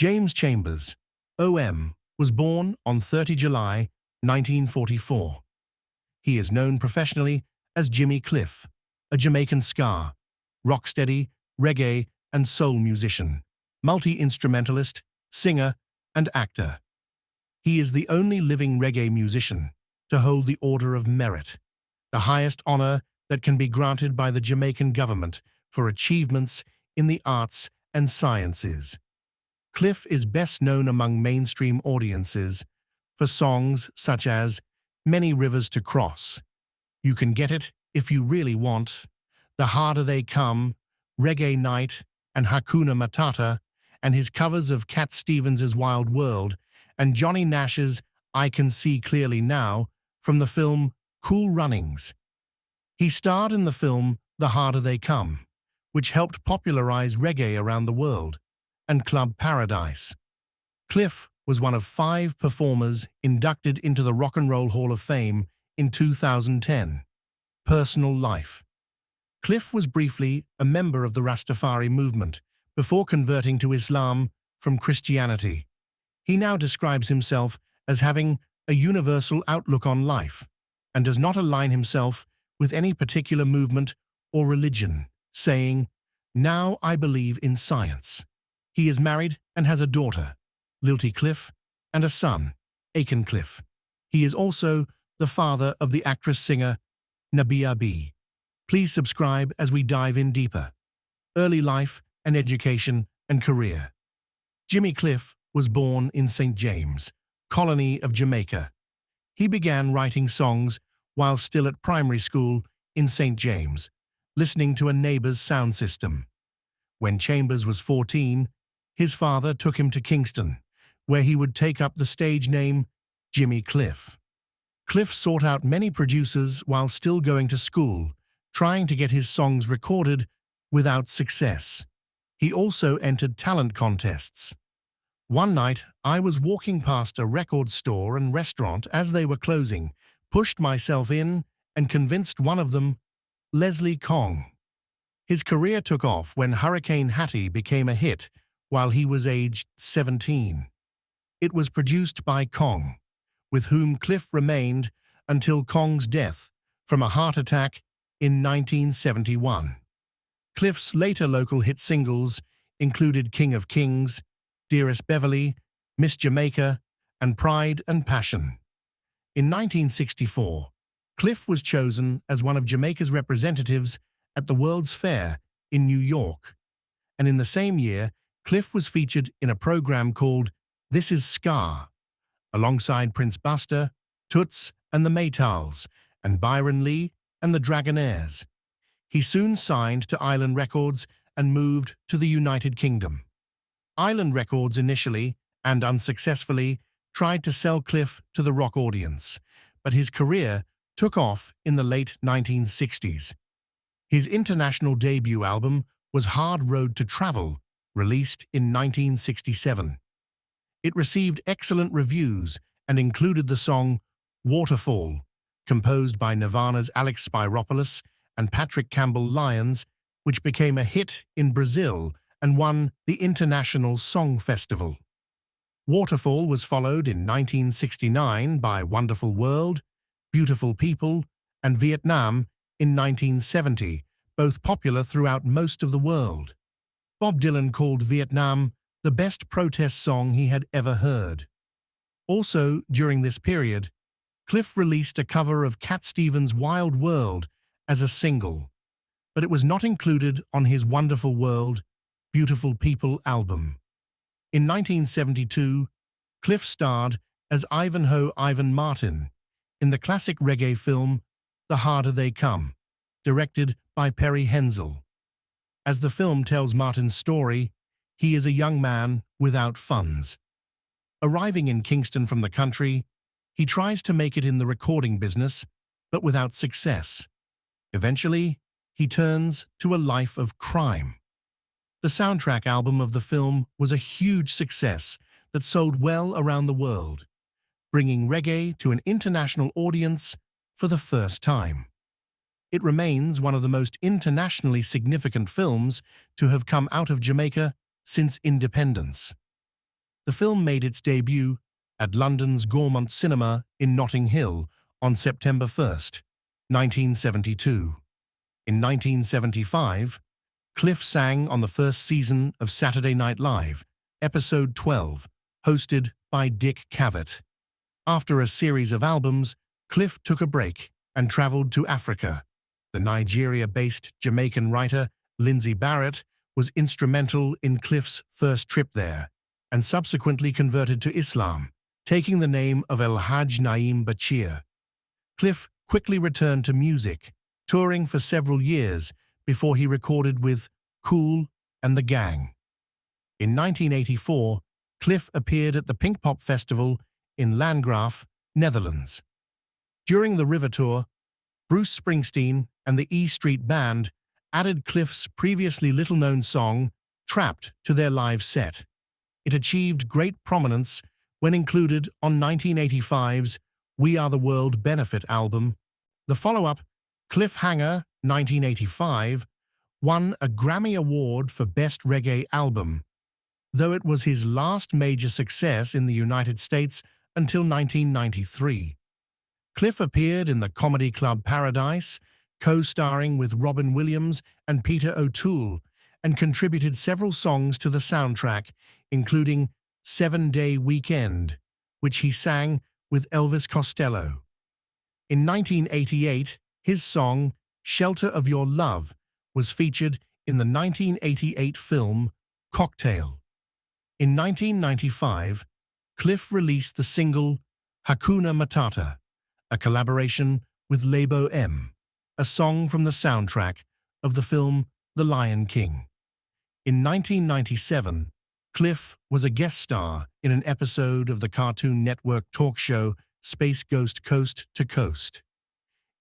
James Chambers, OM, was born on 30 July 1944. He is known professionally as Jimmy Cliff, a Jamaican ska, rocksteady, reggae, and soul musician, multi-instrumentalist, singer, and actor. He is the only living reggae musician to hold the Order of Merit, the highest honor that can be granted by the Jamaican government for achievements in the arts and sciences. Cliff is best known among mainstream audiences for songs such as Many Rivers to Cross, You Can Get It If You Really Want, The Harder They Come, Reggae Night, and Hakuna Matata, and his covers of Cat Stevens' Wild World and Johnny Nash's I Can See Clearly Now from the film Cool Runnings. He starred in the film The Harder They Come, which helped popularize reggae around the world, and Club Paradise. Cliff was one of 5 performers inducted into the Rock and Roll Hall of Fame in 2010. Personal life. Cliff was briefly a member of the Rastafari movement before converting to Islam from Christianity. He now describes himself as having a universal outlook on life and does not align himself with any particular movement or religion, saying, "Now I believe in science." He is married and has a daughter, Lilty Cliff, and a son, Aiken Cliff. He is also the father of the actress-singer Nabia B. Please subscribe as we dive in deeper. Early life and education and career. Jimmy Cliff was born in St. James, colony of Jamaica. He began writing songs while still at primary school in St. James, listening to a neighbor's sound system. When Chambers was 14, his father took him to Kingston, where he would take up the stage name Jimmy Cliff. Cliff sought out many producers while still going to school, trying to get his songs recorded without success. He also entered talent contests. One night, I was walking past a record store and restaurant as they were closing, pushed myself in, and convinced one of them, Leslie Kong. His career took off when Hurricane Hattie became a hit while he was aged 17. It was produced by Kong, with whom Cliff remained until Kong's death from a heart attack in 1971. Cliff's later local hit singles included King of Kings, Dearest Beverly, Miss Jamaica, and Pride and Passion. In 1964, Cliff was chosen as one of Jamaica's representatives at the World's Fair in New York, and in the same year, Cliff was featured in a program called This Is Ska, alongside Prince Buster, Toots and the Maytals, and Byron Lee and the Dragonaires. He soon signed to Island Records and moved to the United Kingdom. Island Records initially, and unsuccessfully, tried to sell Cliff to the rock audience, but his career took off in the late 1960s. His international debut album was Hard Road to Travel, released in 1967. It received excellent reviews and included the song Waterfall, composed by Nirvana's Alex Spyropoulos and Patrick Campbell-Lyons, which became a hit in Brazil and won the International Song Festival. Waterfall was followed in 1969 by Wonderful World, Beautiful People, and Vietnam in 1970, both popular throughout most of the world. Bob Dylan called Vietnam the best protest song he had ever heard. Also, during this period, Cliff released a cover of Cat Stevens' Wild World as a single, but it was not included on his Wonderful World, Beautiful People album. In 1972, Cliff starred as Ivanhoe Ivan Martin in the classic reggae film The Harder They Come, directed by Perry Hensel. As the film tells Martin's story, he is a young man without funds. Arriving in Kingston from the country, he tries to make it in the recording business, but without success. Eventually, he turns to a life of crime. The soundtrack album of the film was a huge success that sold well around the world, bringing reggae to an international audience for the first time. It remains one of the most internationally significant films to have come out of Jamaica since independence. The film made its debut at London's Gaumont Cinema in Notting Hill on September 1st, 1972. In 1975, Cliff sang on the first season of Saturday Night Live, episode 12, hosted by Dick Cavett. After a series of albums, Cliff took a break and traveled to Africa. The Nigeria-based Jamaican writer Lindsay Barrett was instrumental in Cliff's first trip there and subsequently converted to Islam, taking the name of El Hajj Naim Bachir. Cliff quickly returned to music, touring for several years before he recorded with Kool and the Gang. In 1984, Cliff appeared at the Pinkpop Festival in Landgraaf, Netherlands. During the River Tour, Bruce Springsteen and the E Street Band added Cliff's previously little-known song, Trapped, to their live set. It achieved great prominence when included on 1985's We Are the World Benefit album. The follow-up, Cliffhanger 1985, won a Grammy Award for Best Reggae Album, though it was his last major success in the United States until 1993. Cliff appeared in the comedy club Paradise, co-starring with Robin Williams and Peter O'Toole, and contributed several songs to the soundtrack, including 7-Day Weekend, which he sang with Elvis Costello. In 1988, his song, Shelter of Your Love, was featured in the 1988 film Cocktail. In 1995, Cliff released the single Hakuna Matata, a collaboration with Labo M, a song from the soundtrack of the film The Lion King. In 1997, Cliff was a guest star in an episode of the Cartoon Network talk show Space Ghost Coast to Coast.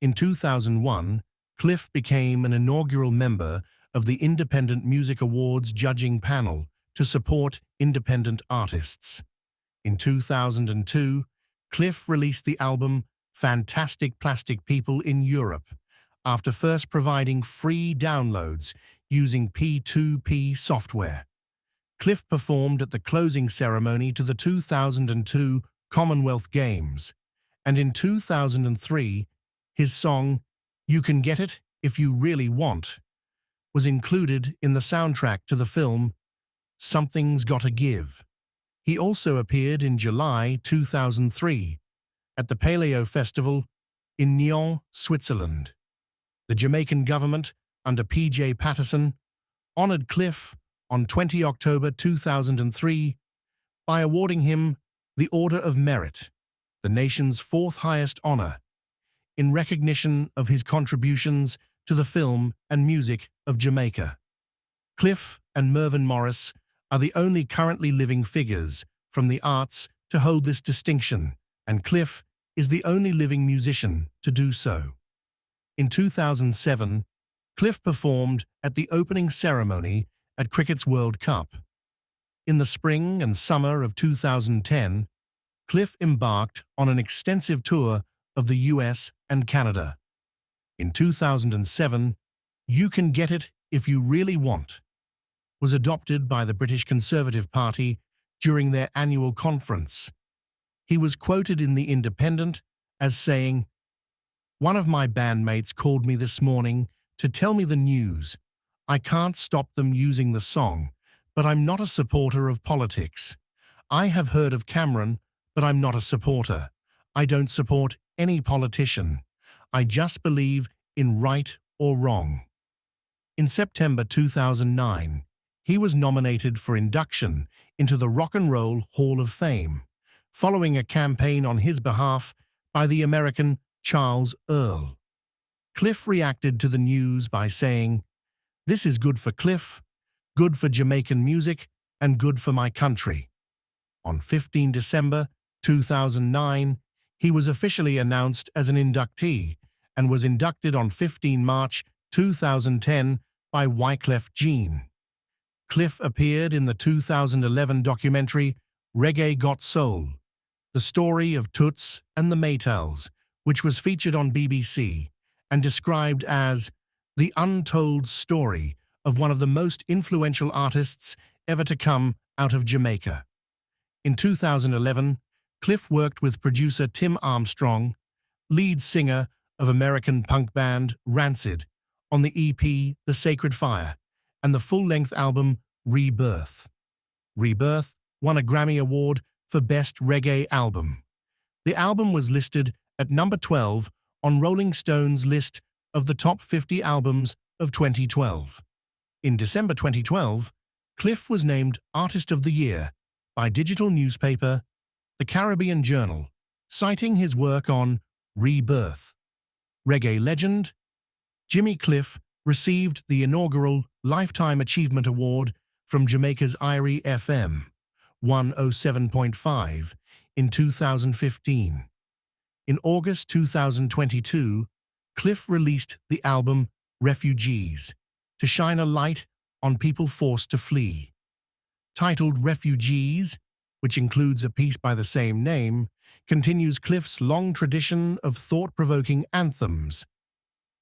In 2001, Cliff became an inaugural member of the Independent Music Awards judging panel to support independent artists. In 2002, Cliff released the album Fantastic Plastic People in Europe, after first providing free downloads using P2P software. Cliff performed at the closing ceremony to the 2002 Commonwealth Games, and in 2003, his song, You Can Get It If You Really Want, was included in the soundtrack to the film Something's Gotta Give. He also appeared in July 2003 at the Paleo Festival in Nyon, Switzerland. The Jamaican government, under P.J. Patterson, honored Cliff on 20 October 2003 by awarding him the Order of Merit, the nation's fourth highest honor, in recognition of his contributions to the film and music of Jamaica. Cliff and Mervyn Morris are the only currently living figures from the arts to hold this distinction, and Cliff is the only living musician to do so. In 2007, Cliff performed at the opening ceremony at Cricket's World Cup. In the spring and summer of 2010, Cliff embarked on an extensive tour of the US and Canada. In 2007, You Can Get It If You Really Want was adopted by the British Conservative Party during their annual conference. He was quoted in The Independent as saying, "One of my bandmates called me this morning to tell me the news. I can't stop them using the song, but I'm not a supporter of politics. I have heard of Cameron, but I'm not a supporter. I don't support any politician. I just believe in right or wrong." In September 2009, he was nominated for induction into the Rock and Roll Hall of Fame, following a campaign on his behalf by the American Charles Earl. Cliff reacted to the news by saying, "This is good for Cliff, good for Jamaican music, and good for my country." On 15 December 2009, he was officially announced as an inductee and was inducted on 15 March 2010 by Wyclef Jean. Cliff appeared in the 2011 documentary Reggae Got Soul, the story of Toots and the Maytals, which was featured on BBC and described as the untold story of one of the most influential artists ever to come out of Jamaica. In 2011, Cliff worked with producer Tim Armstrong, lead singer of American punk band Rancid, on the EP The Sacred Fire and the full-length album Rebirth. Rebirth won a Grammy Award for Best Reggae Album. The album was listed at number 12 on Rolling Stone's list of the top 50 albums of 2012. In December 2012, Cliff was named Artist of the Year by digital newspaper The Caribbean Journal, citing his work on Rebirth. Reggae legend Jimmy Cliff received the inaugural Lifetime Achievement Award from Jamaica's Irie FM 107.5 in 2015. In August 2022, Cliff released the album Refugees to shine a light on people forced to flee. Titled Refugees, which includes a piece by the same name, continues Cliff's long tradition of thought-provoking anthems.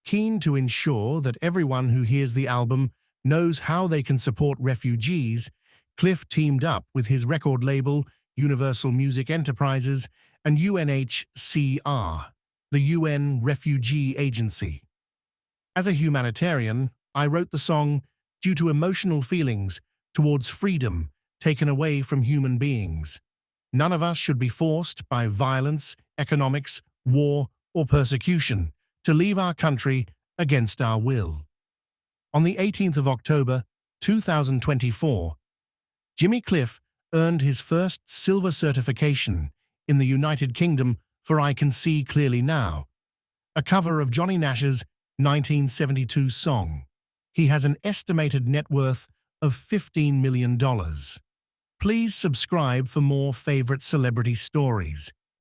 Keen to ensure that everyone who hears the album knows how they can support refugees, Cliff teamed up with his record label, Universal Music Enterprises, and UNHCR, the UN Refugee Agency. As a humanitarian, I wrote the song due to emotional feelings towards freedom taken away from human beings. None of us should be forced by violence, economics, war, or persecution to leave our country against our will. On the 18th of October, 2024, Jimmy Cliff earned his first silver certification in the United Kingdom for I Can See Clearly Now, a cover of Johnny Nash's 1972 song. He has an estimated net worth of $15 million. Please subscribe for more favorite celebrity stories.